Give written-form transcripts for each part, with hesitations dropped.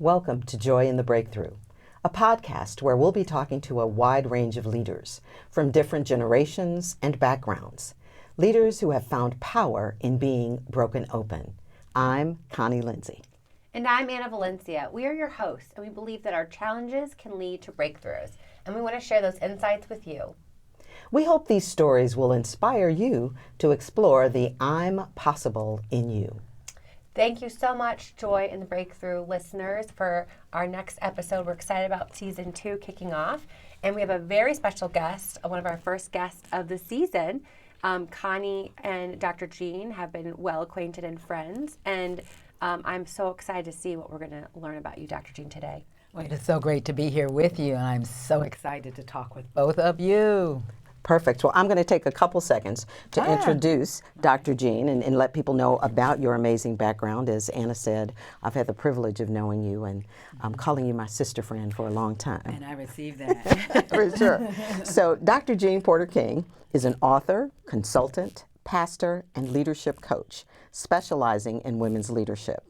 Welcome to Joy in the Breakthrough, a podcast where we'll be talking to a wide range of leaders from different generations and backgrounds, leaders who have found power in being broken open. I'm Connie Lindsey. And I'm Valencia. We are your hosts, and we believe that our challenges can lead to breakthroughs, and we want to share those insights with you. We hope these stories will inspire you to explore the I'm possible in you. Thank you so much, Joy in the Breakthrough listeners, for our next episode. We're excited about season 2 kicking off, and we have a very special guest, one of our first guests of the season. Connie and Dr. Jean have been well acquainted and friends, and I'm so excited to see what we're going to learn about you, Dr. Jean, today. Well, it is so great to be here with you, and I'm so excited to talk with both of you. Perfect. Well, I'm going to take a couple seconds to introduce Dr. Jean and let people know about your amazing background. As Anna said, I've had the privilege of knowing you, and I'm calling you my sister friend for a long time. And I received that. For sure. So Dr. Jean Porter King is an author, consultant, pastor, and leadership coach specializing in women's leadership.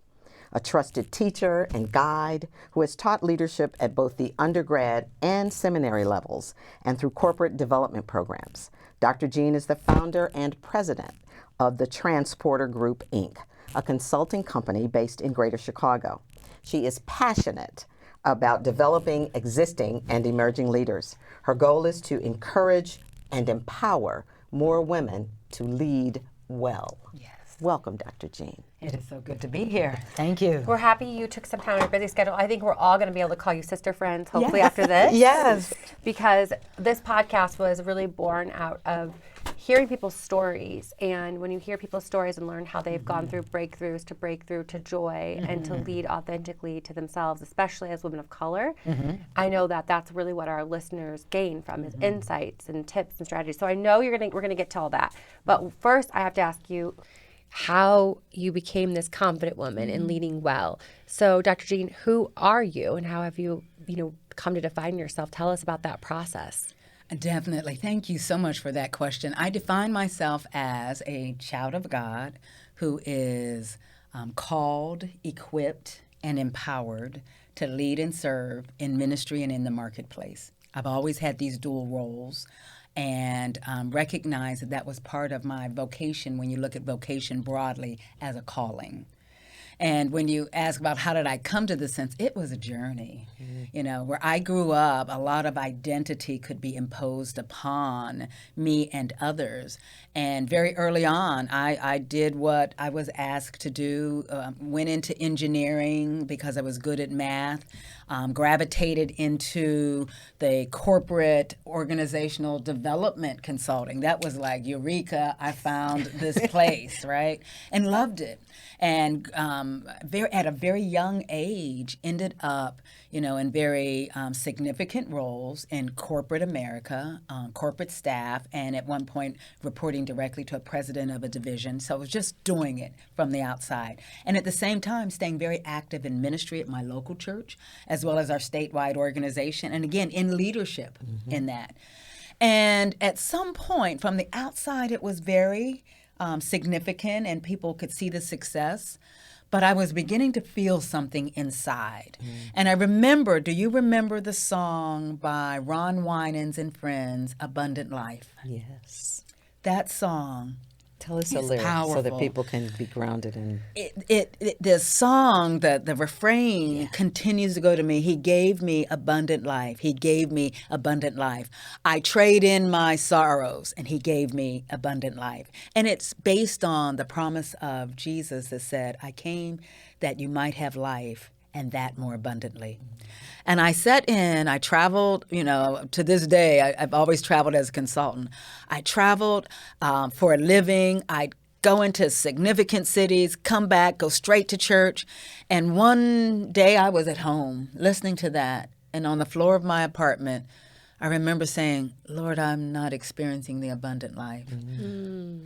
A trusted teacher and guide who has taught leadership at both the undergrad and seminary levels and through corporate development programs. Dr. Jean is the founder and president of the Transporter Group, Inc., a consulting company based in Greater Chicago. She is passionate about developing existing and emerging leaders. Her goal is to encourage and empower more women to lead well. Yes. Welcome, Dr. Jean. It is so good to be here. Thank you. We're happy you took some time on your busy schedule. I think we're all going to be able to call you sister friends, hopefully, after this. Yes. Because this podcast was really born out of hearing people's stories. And when you hear people's stories and learn how they've gone through breakthroughs to breakthrough to joy and to lead authentically to themselves, especially as women of color, I know that that's really what our listeners gain from is insights and tips and strategies. So I know we're going to get to all that. But first, I have to ask you how you became this confident woman in leading well. So, Dr. Jean, who are you, and how have you, come to define yourself? Tell us about that process. Definitely. Thank you so much for that question. I define myself as a child of God who is called, equipped, and empowered to lead and serve in ministry and in the marketplace. I've always had these dual roles, and recognize that was part of my vocation when you look at vocation broadly as a calling. And when you ask about how did I come to this sense, it was a journey. Where I grew up, a lot of identity could be imposed upon me and others. And very early on, I did what I was asked to do, went into engineering because I was good at math, gravitated into the corporate organizational development consulting. That was like, eureka, I found this place, right? And loved it. And at a very young age, ended up, in very significant roles in corporate America, corporate staff, and at one point reporting directly to a president of a division. So I was just doing it from the outside. And at the same time, staying very active in ministry at my local church, as well as our statewide organization, and again, in leadership in that. And at some point, from the outside, it was very significant, and people could see the success. But I was beginning to feel something inside. And I remember, do you remember the song by Ron Winans and Friends, Abundant Life? Yes. That song Tell us a lyric so that people can be grounded in. The song, the refrain continues to go to me. He gave me abundant life. He gave me abundant life. I trade in my sorrows, and he gave me abundant life. And it's based on the promise of Jesus that said, I came that you might have life, and that more abundantly. And I I traveled, to this day, I've always traveled as a consultant. I traveled for a living. I'd go into significant cities, come back, go straight to church. And one day I was at home listening to that. And on the floor of my apartment, I remember saying, Lord, I'm not experiencing the abundant life.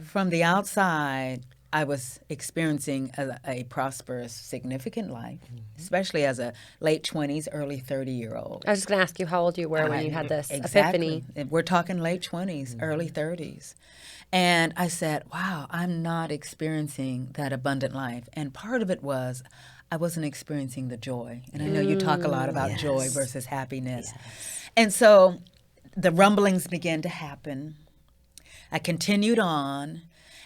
From the outside, I was experiencing a prosperous, significant life, especially as a late 20s, early 30-year-old. I was just going to ask you how old you were when you had this epiphany. We're talking late 20s, early 30s. And I said, wow, I'm not experiencing that abundant life. And part of it was I wasn't experiencing the joy. And I know you talk a lot about joy versus happiness. And so the rumblings began to happen. I continued on.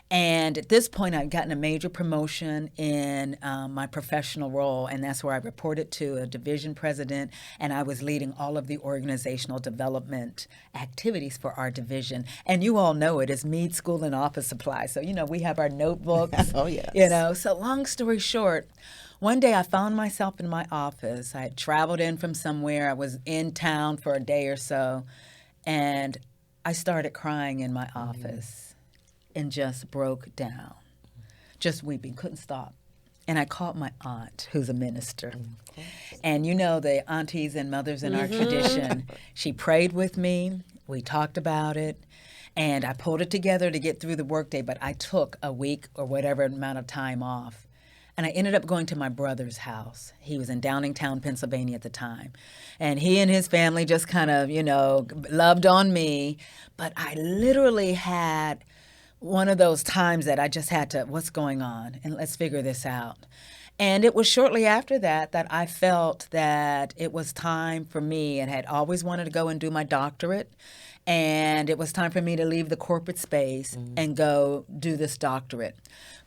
And at this point, I'd gotten a major promotion in my professional role, and that's where I reported to a division president, and I was leading all of the organizational development activities for our division. And you all know it as Mead School and Office Supply. So, we have our notebooks. Oh, yes. So long story short, one day I found myself in my office. I had traveled in from somewhere. I was in town for a day or so, and I started crying in my office. And just broke down, just weeping, couldn't stop. And I called my aunt, who's a minister. And the aunties and mothers in our tradition, she prayed with me, we talked about it, and I pulled it together to get through the workday, but I took a week or whatever amount of time off. And I ended up going to my brother's house. He was in Downingtown, Pennsylvania at the time. And he and his family just kind of, loved on me. But I literally had one of those times that I just had to, what's going on? And let's figure this out. And it was shortly after that I felt that it was time for me, and had always wanted to go and do my doctorate. And it was time for me to leave the corporate space and go do this doctorate.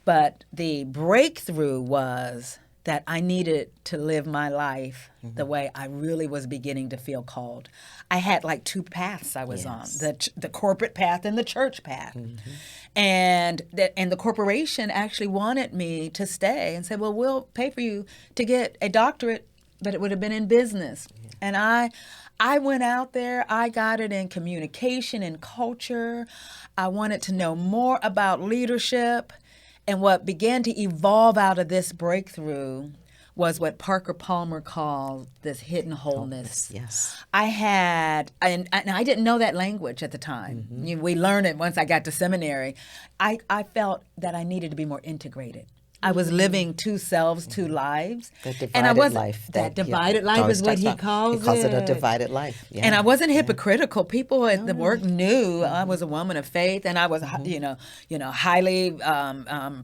But the breakthrough was that I needed to live my life the way I really was beginning to feel called. I had like two paths I was on, the corporate path and the church path. And the corporation actually wanted me to stay and said, well, we'll pay for you to get a doctorate, but it would have been in business. And I went out there, I got it in communication and culture. I wanted to know more about leadership. And what began to evolve out of this breakthrough was what Parker Palmer called this hidden wholeness. Yes. I had, and I didn't know that language at the time. We learned it once I got to seminary. I felt that I needed to be more integrated. I was living two selves, two lives. That divided life. That divided life is what he calls it. He calls it a divided life. Yeah. And I wasn't hypocritical. People at the work knew I was a woman of faith, and I was, highly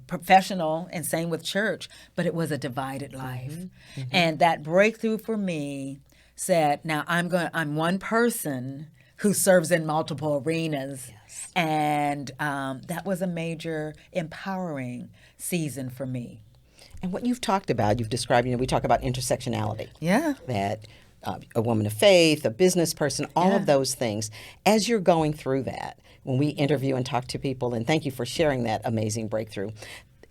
professional, and same with church. But it was a divided life, and that breakthrough for me said, "Now I'm one person who serves in multiple arenas." And that was a major empowering season for me. And what you've talked about, you've described, we talk about intersectionality. Yeah. That a woman of faith, a business person, all of those things. As you're going through that, when we interview and talk to people, and thank you for sharing that amazing breakthrough,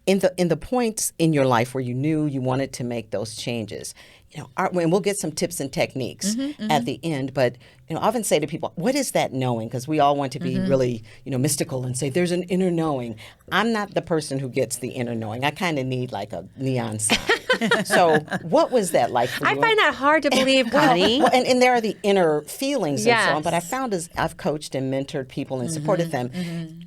in the points in your life where you knew you wanted to make those changes, and we'll get some tips and techniques at the end, but I often say to people, what is that knowing? Because we all want to be really, mystical and say there's an inner knowing. I'm not the person who gets the inner knowing. I kind of need like a neon sign. So what was that like for you? I find that hard to believe, Connie. Well, and there are the inner feelings and so on, but I found as I've coached and mentored people and supported them,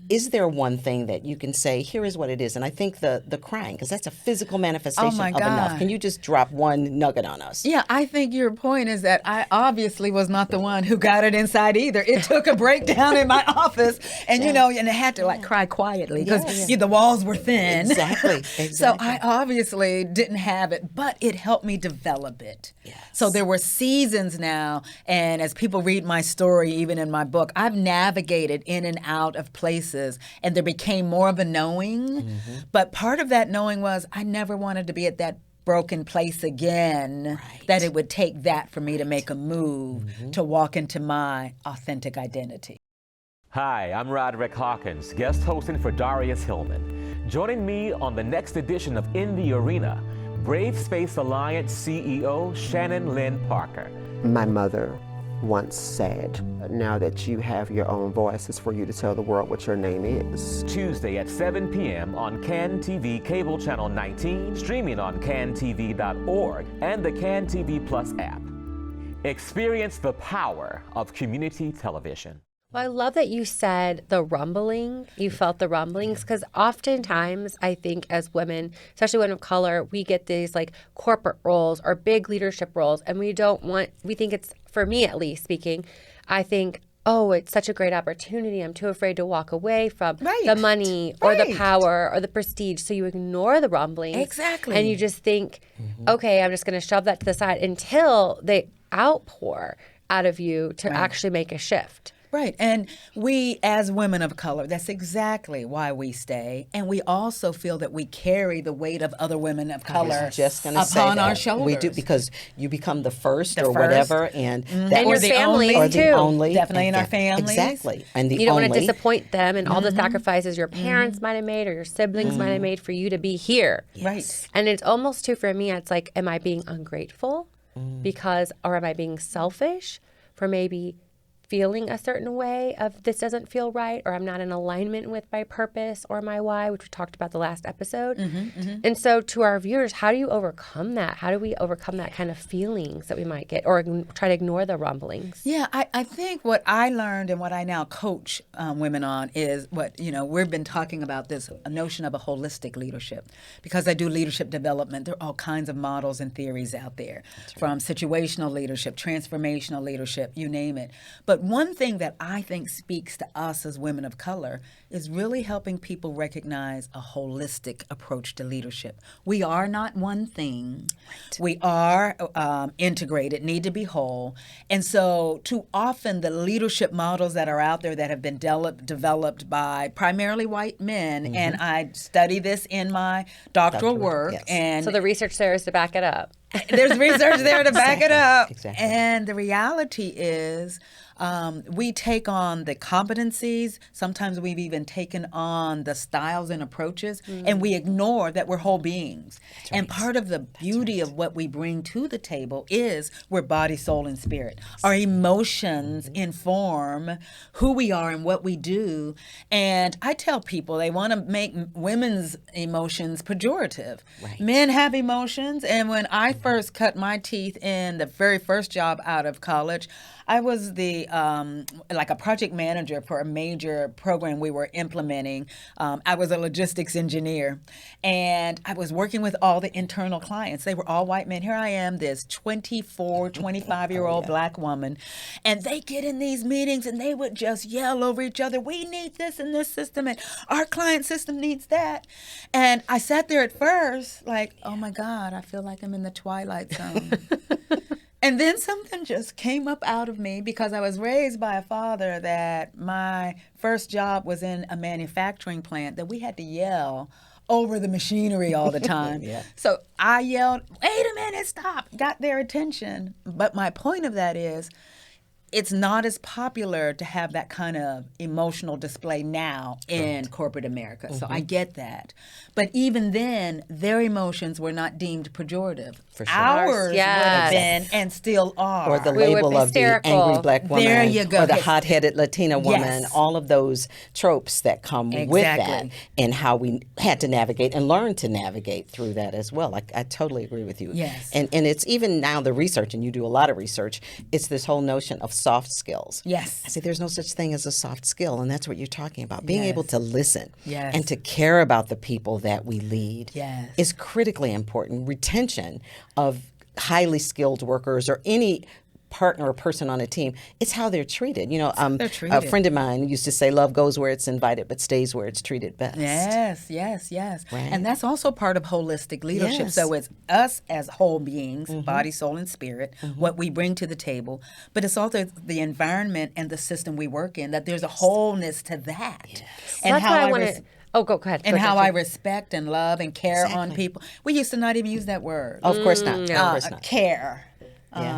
is there one thing that you can say, here is what it is? And I think the crying, because that's a physical manifestation of enough. Can you just drop one nugget on us? Yeah, I think your point is that I obviously was not the one who got it inside either. It took a breakdown in my office, and and I had to cry quietly because the walls were thin. Exactly. So I obviously didn't have it, but it helped me develop it. Yes. So there were seasons now, and as people read my story, even in my book, I've navigated in and out of places, and there became more of a knowing. But part of that knowing was I never wanted to be at that broken place again, that it would take that for me to make a move to walk into my authentic identity. Hi, I'm Roderick Hawkins, guest hosting for Darius Hillman. Joining me on the next edition of In the Arena, Brave Space Alliance CEO Shannon Lynn Parker. My mother once said, now that you have your own voice, it's for you to tell the world what your name is. Tuesday at 7 p.m. on CAN TV Cable Channel 19, streaming on cantv.org and the CAN TV Plus app. Experience the power of community television. Well, I love that you said the rumbling. You felt the rumblings because oftentimes I think as women, especially women of color, we get these like corporate roles or big leadership roles, and we think it's, for me at least speaking, I think, oh, it's such a great opportunity. I'm too afraid to walk away from the money or the power or the prestige. So you ignore the rumblings. Exactly. And you just think, okay, I'm just going to shove that to the side until they outpour out of you to actually make a shift. Right. And we, as women of color, that's exactly why we stay. And we also feel that we carry the weight of other women of color Just gonna say upon that. our shoulders. We do, because you become the first The or first. whatever, and that And your families, or the too. only, Definitely in our and families. exactly, and the You don't only. want to disappoint them and all the sacrifices your parents might have made or your siblings might have made for you to be here. Right. And it's almost too, for me, it's like, am I being ungrateful because, or am I being selfish for maybe feeling a certain way of this doesn't feel right, or I'm not in alignment with my purpose or my why, which we talked about the last episode. And so to our viewers, how do you overcome that? How do we overcome that kind of feelings that we might get, or try to ignore the rumblings? Yeah, I think what I learned and what I now coach women on is what, we've been talking about this notion of a holistic leadership. Because I do leadership development, there are all kinds of models and theories out there, from situational leadership, transformational leadership, you name it. But one thing that I think speaks to us as women of color is really helping people recognize a holistic approach to leadership. We are not one thing. We are integrated, need to be whole. And so too often the leadership models that are out there that have been developed by primarily white men, and I study this in my doctoral work. yes. And So the research there is to back it up. there's research there to back it up. Exactly. And the reality is we take on the competencies. Sometimes we've even taken on the styles and approaches, and we ignore that we're whole beings. And part of the beauty of what we bring to the table is we're body, soul, and spirit. Our emotions inform who we are and what we do. And I tell people they want to make women's emotions pejorative. Men have emotions, and when I first cut my teeth in the very first job out of college, I was the like a project manager for a major program we were implementing. I was a logistics engineer, and I was working with all the internal clients. They were all white men. Here I am, this 24, 25-year-old black woman, and they get in these meetings and they would just yell over each other. We need this in this system, and our client system needs that. And I sat there at first like, oh my God, I feel like I'm in the Twilight Zone. And then something just came up out of me, because I was raised by a father that my first job was in a manufacturing plant, that we had to yell over the machinery all the time. So I yelled, wait a minute, stop, got their attention. But my point of that is, it's not as popular to have that kind of emotional display now in corporate America. So I get that. But even then, their emotions were not deemed pejorative. For sure. Ours would have Yes. been and still are. Or the We would label be of the hysterical. angry black woman, There you go. or the Yes. hot-headed Latina woman, Yes. all of those tropes that come with that, Exactly. and how we had to navigate and learn to navigate through that as well. I totally agree with you. Yes. And it's even now the research, and you do a lot of research, it's this whole notion of soft skills. Yes. I say there's no such thing as a soft skill, and that's what you're talking about. Being able to listen Yes. and to care about the people that we lead Yes. is critically important. Retention of highly skilled workers or any partner or person on a team, it's how they're treated. they're A treated. friend of mine used to say, love goes where it's invited, but stays where it's treated best. Yes. Right. And that's also part of holistic leadership. Yes. So it's us as whole beings, body, soul, and spirit, what we bring to the table. But it's also the environment and the system we work in, that there's a wholeness to that. And That's why I want to. Oh, go ahead. and Go how ahead. I respect and love and care on people. We used to not even use that word. Of course not. Of course not. Care.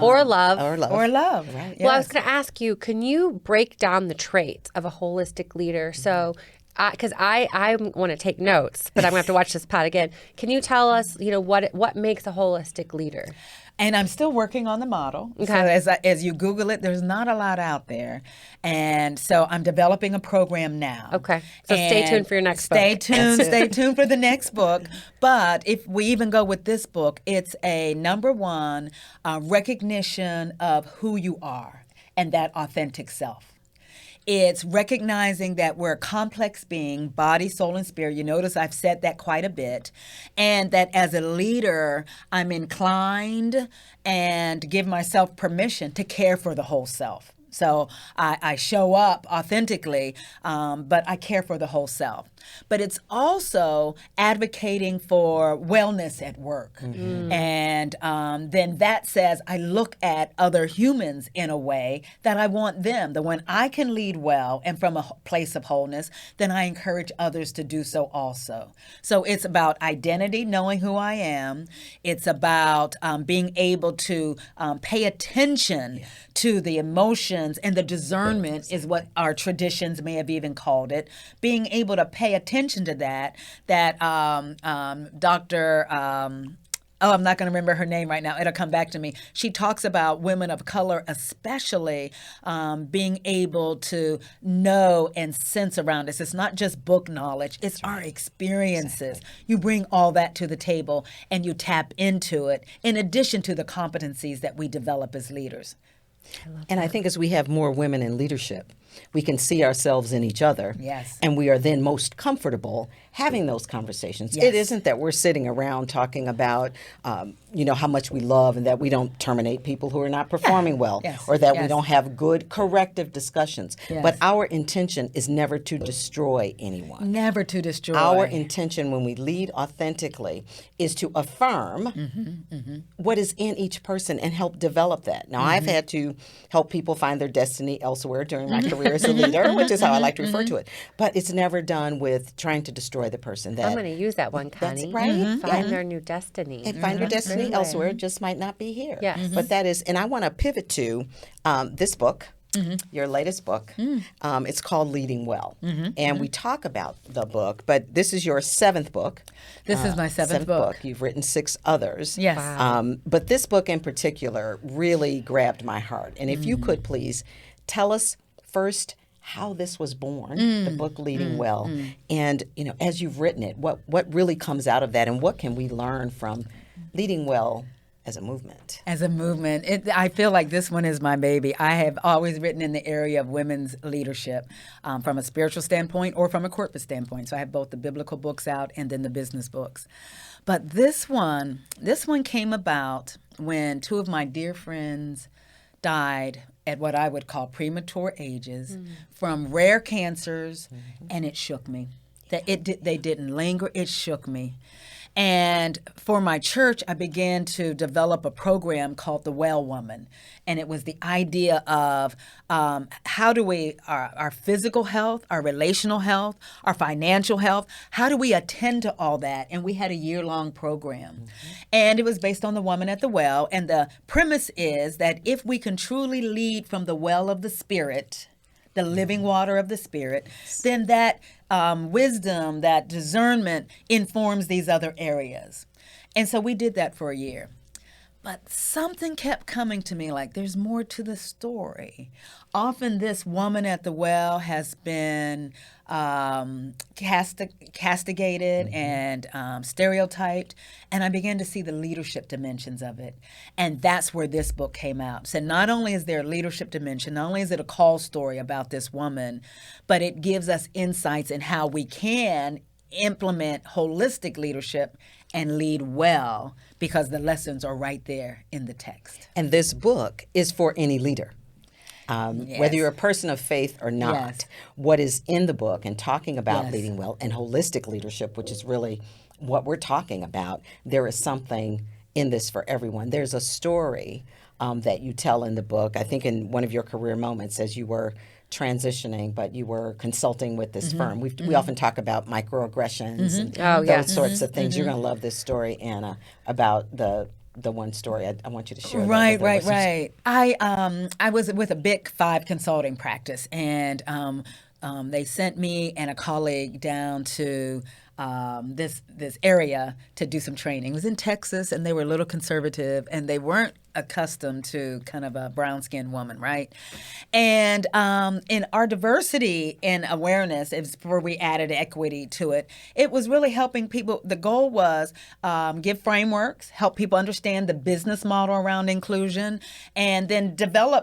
Or love. Or love. Or love. Right. Well, I was going to ask you, can you break down the traits of a holistic leader? So, because I want to take notes, but I'm going to have to watch this pod again. Can you tell us, what makes a holistic leader? And I'm still working on the model. Okay. So as you Google it, there's not a lot out there. And so I'm developing a program now. Okay. So stay tuned for your next book. Stay tuned for the next book. But if we even go with this book, it's a number one recognition of who you are and that authentic self. It's recognizing that we're a complex being, body, soul, and spirit. You notice I've said that quite a bit. And that as a leader, I'm inclined and give myself permission to care for the whole self. So I show up authentically, but I care for the whole self. But it's also advocating for wellness at work. And then that says I look at other humans in a way that I want them. That when I can lead well and from a place of wholeness, then I encourage others to do so also. So it's about identity, knowing who I am. It's about being able to pay attention to the emotions, and the discernment is what our traditions may have even called it. Being able to pay attention to that Dr. I'm not going to remember her name right now. It'll come back to me. She talks about women of color, especially being able to know and sense around us. It's not just book knowledge, it's our experiences. Exactly. You bring all that to the table and you tap into it, in addition to the competencies that we develop as leaders. And I think as we have more women in leadership, we can see ourselves in each other. Yes. And we are then most comfortable having those conversations. Yes. It isn't that we're sitting around talking about, how much we love and that we don't terminate people who are not performing well, Yes. or that we Yes. don't have good corrective discussions. Yes. But our intention is never to destroy anyone. Never to destroy. Our intention when we lead authentically is to affirm what is in each person and help develop that. Now, I've had to help people find their destiny elsewhere during my career as a leader, which is how I like to refer to it. But it's never done with trying to destroy the person. I'm going to use that one, Connie. That's right. Find their new destiny. And find your destiny elsewhere. It just might not be here. Yes. But that is, and I want to pivot to this book. Your latest book. It's called Leading Well. And we talk about the book, but this is your seventh book. This is my seventh book. You've written 6 others. Yes. Wow. But this book in particular really grabbed my heart. And if you could please tell us first how this was born, the book Leading Well, and as you've written it, what really comes out of that, and what can we learn from leading well as a movement? As a movement, I feel like this one is my baby. I have always written in the area of women's leadership from a spiritual standpoint or from a corporate standpoint. So I have both the biblical books out and then the business books. But this one came about when 2 of my dear friends died at what I would call premature ages from rare cancers, and it shook me. They didn't linger. It shook me. And for my church, I began to develop a program called The Well Woman. And it was the idea of how do we, our physical health, our relational health, our financial health, how do we attend to all that? And we had a year-long program. And it was based on the woman at the well. And the premise is that if we can truly lead from the well of the Spirit, the living water of the Spirit, then that wisdom, that discernment informs these other areas. And so we did that for a year. But something kept coming to me like there's more to the story. Often this woman at the well has been castigated and stereotyped, and I began to see the leadership dimensions of it. And that's where this book came out. So not only is there a leadership dimension, not only is it a call story about this woman, but it gives us insights in how we can implement holistic leadership and lead well, because the lessons are right there in the text. And this book is for any leader. Whether you're a person of faith or not, Yes. what is in the book and talking about Yes. leading well and holistic leadership, which is really what we're talking about, there is something in this for everyone. There's a story that you tell in the book, I think in one of your career moments as you were transitioning, but you were consulting with this firm. We often talk about microaggressions and those sorts of things. You're going to love this story, Anna, about the one story. I want you to share that with our listeners. I was with a big 5 consulting practice, and they sent me and a colleague down to this area to do some training. It was in Texas, and they were a little conservative, and they weren't accustomed to kind of a brown-skinned woman, right? And in our diversity and awareness, it's where we added equity to it. It was really helping people. The goal was give frameworks, help people understand the business model around inclusion, and then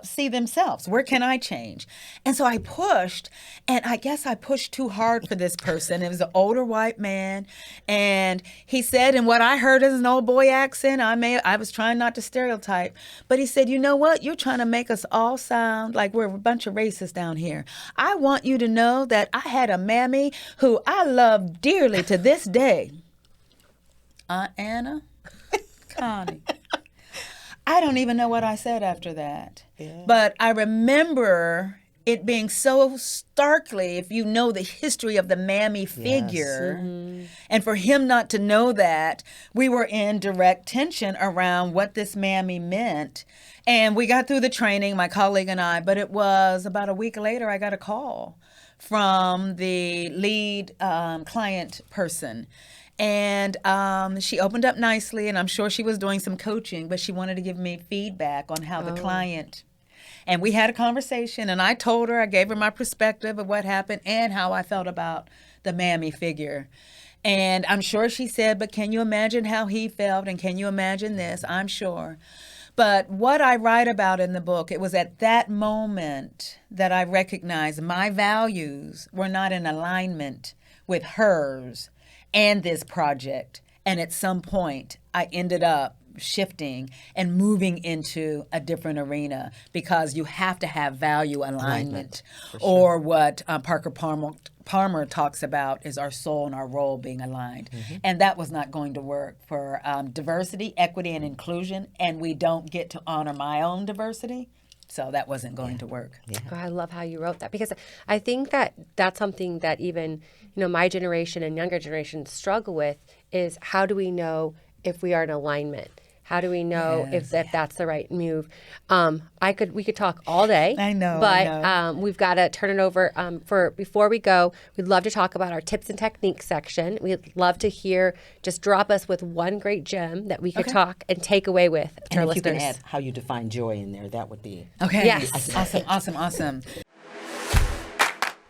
see themselves. Where can I change? And so I pushed, and I guess I pushed too hard for this person. It was an older white man, and he said, in what I heard as an old boy accent, I was trying not to stereotype, but he said, you know what? You're trying to make us all sound like we're a bunch of racists down here. I want you to know that I had a mammy who I love dearly to this day. Aunt Anna, Connie. I don't even know what I said after that. Yeah. But I remember it being so starkly, if you know the history of the mammy figure, and for him not to know that, we were in direct tension around what this mammy meant. And we got through the training, my colleague and I, but it was about a week later, I got a call from the lead client person. And she opened up nicely, and I'm sure she was doing some coaching, but she wanted to give me feedback on how the client. And we had a conversation, and I told her, I gave her my perspective of what happened and how I felt about the mammy figure. And I'm sure she said, but can you imagine how he felt? And can you imagine this? I'm sure. But what I write about in the book, it was at that moment that I recognized my values were not in alignment with hers and this project. And at some point, I ended up shifting and moving into a different arena because you have to have value alignment, or what Parker Palmer talks about is our soul and our role being aligned. And that was not going to work for diversity, equity, and inclusion, and we don't get to honor my own diversity. So that wasn't going to work. Oh, I love how you wrote that, because I think that that's something that even, my generation and younger generations struggle with, is how do we know if we are in alignment? How do we know if that's the right move? We could talk all day. I know. But we've got to turn it over. Before we go, we'd love to talk about our tips and techniques section. We'd love to hear. Just drop us with one great gem that we could talk and take away with to our And if listeners. you can add how you define joy in there, that would be Okay. Yes. Awesome.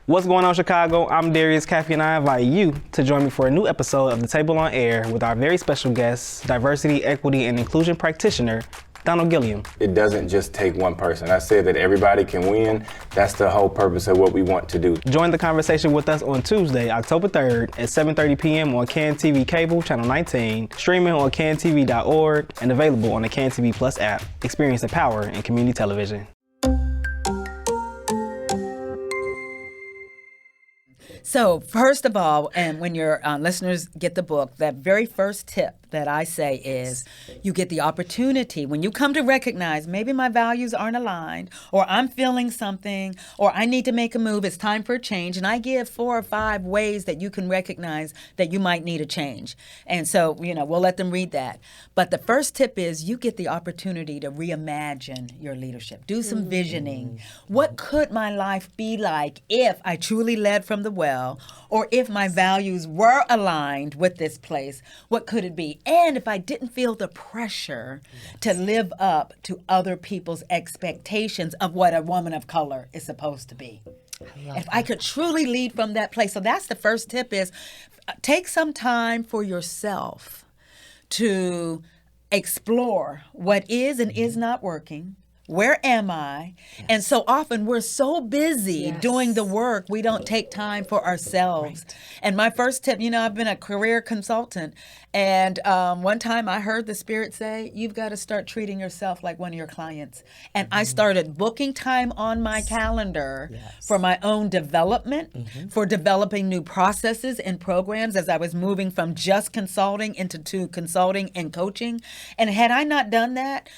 What's going on, Chicago? I'm Darius Caffey, and I invite you to join me for a new episode of The Table on Air with our very special guest, diversity, equity, and inclusion practitioner, Donald Gilliam. It doesn't just take one person. I said that everybody can win. That's the whole purpose of what we want to do. Join the conversation with us on Tuesday, October 3rd at 7:30 p.m. on CAN TV Cable, Channel 19, streaming on cantv.org, and available on the CAN TV Plus app. Experience the power in community television. So first of all, and when your listeners get the book, that very first tip that I say is you get the opportunity when you come to recognize maybe my values aren't aligned, or I'm feeling something, or I need to make a move, it's time for a change. And I give 4 or 5 ways that you can recognize that you might need a change. And so, we'll let them read that. But the first tip is you get the opportunity to reimagine your leadership. Do some visioning. What could my life be like if I truly led from the well, or if my values were aligned with this place? What could it be? And if I didn't feel the pressure to live up to other people's expectations of what a woman of color is supposed to be. If I could truly lead from that place. So that's the first tip, is take some time for yourself to explore what is and is not working. Where am I? Yes. And so often we're so busy doing the work, we don't take time for ourselves. Right. And my first tip, I've been a career consultant, and one time I heard the Spirit say, you've got to start treating yourself like one of your clients. And I started booking time on my calendar for my own development, for developing new processes and programs as I was moving from just consulting into consulting and coaching. And had I not done that,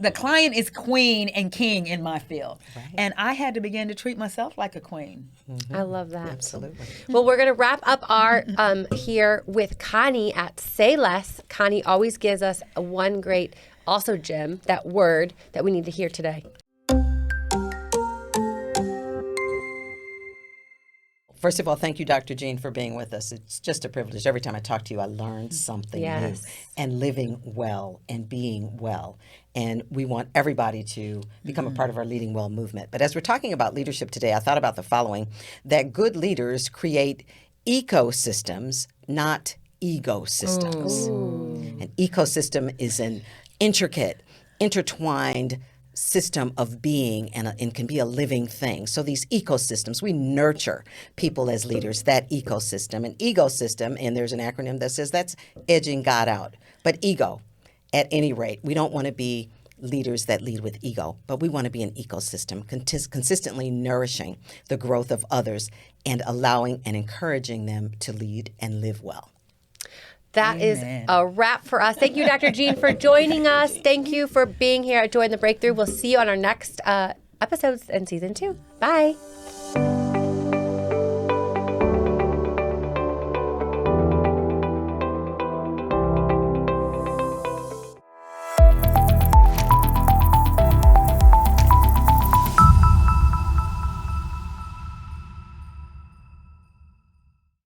the client is queen and king in my field. Right. And I had to begin to treat myself like a queen. I love that. Absolutely. Well, we're going to wrap up our here with Connie at Say Less. Connie always gives us one great also gem, that word that we need to hear today. First of all, thank you, Dr. Jean, for being with us. It's just a privilege. Every time I talk to you, I learn something new. And living well and being well. And we want everybody to become a part of our Leading Well movement. But as we're talking about leadership today, I thought about the following, that good leaders create ecosystems, not egosystems. An ecosystem is an intricate, intertwined system of being and can be a living thing. So these ecosystems, we nurture people as leaders, that ecosystem. An ecosystem, and there's an acronym that says that's edging God out. But ego, at any rate, we don't want to be leaders that lead with ego, but we want to be an ecosystem, consistently nourishing the growth of others and allowing and encouraging them to lead and live well. That is a wrap for us. Thank you, Dr. Jean, for joining us. Thank you for being here at Join the Breakthrough. We'll see you on our next episodes in season 2. Bye.